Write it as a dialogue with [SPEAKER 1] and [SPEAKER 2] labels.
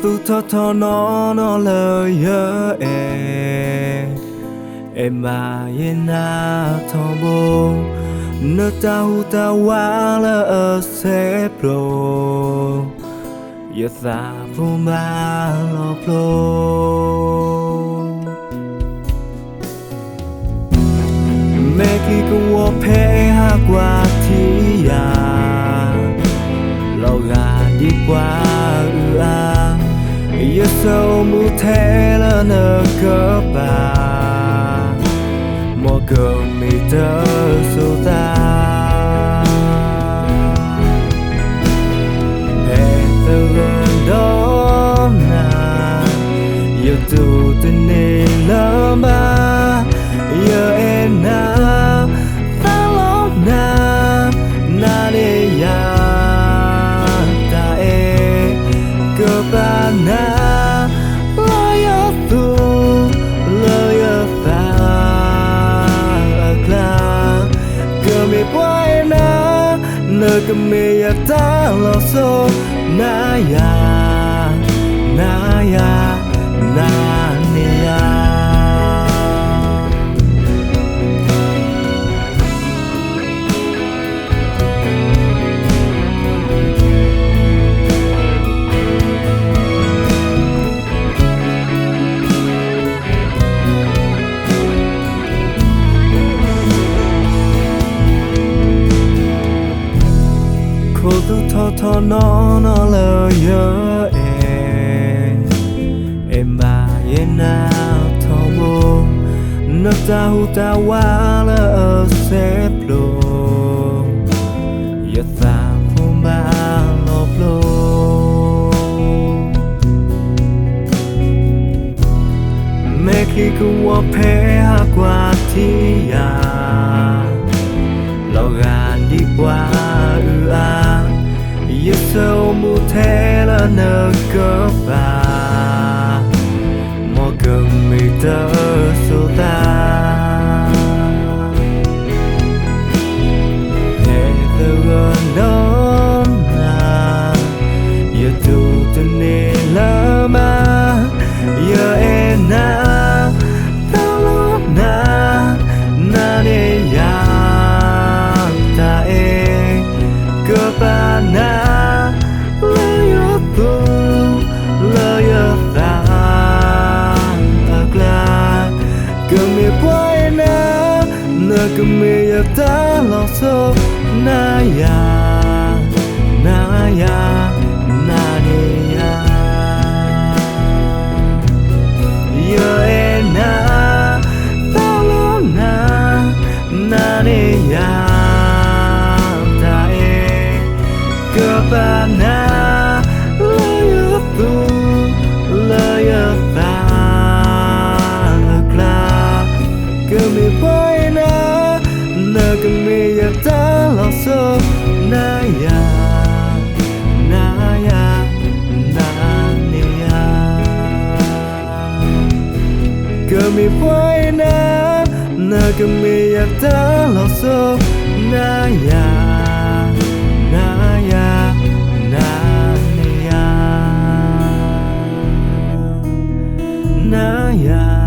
[SPEAKER 1] tu thọ thọ nó lời nhớ em mà yên na thọ bông nơi ta hu ta quá là ở xếp rồi giờ ta vô ma lo pro mẹ khi cũng vô phê ha qua thì lo gà đi qua giờ sâu mu thế là nở cơ bà một cơn mi tơ sâu ta để từ gần đó na giờ tu tình này lỡ mà giờ em na ta lo na để ya ta e cơ bà na nơi cầm mi ta lo so na ya na ni ya cô tu thọ thọ nó lời nhớ em bà yên nào thọ bông nước ta hu ta quá là ở xếp luôn giờ ta không ba lọp luôn mẹ khi cũng qua phê ha qua thì lo gan đi qua giờ sâu mu thế là nở cơ bà một cơn mi tơ sâu ta để từ gần đó là giờ tu tình này lỡ mà giờ em na ta lo na để ya ta e cơ bà na nơi cầm mi ta lo so na ya na ni ya giờ em na ta lo na ni ya ta e cơ bà na lời tu lời ta là cơ mi nơi cầm mi ta lo so na ya ni ya cơ mi phơi na nơi cầm mi ta lo so na ya ni ya na ya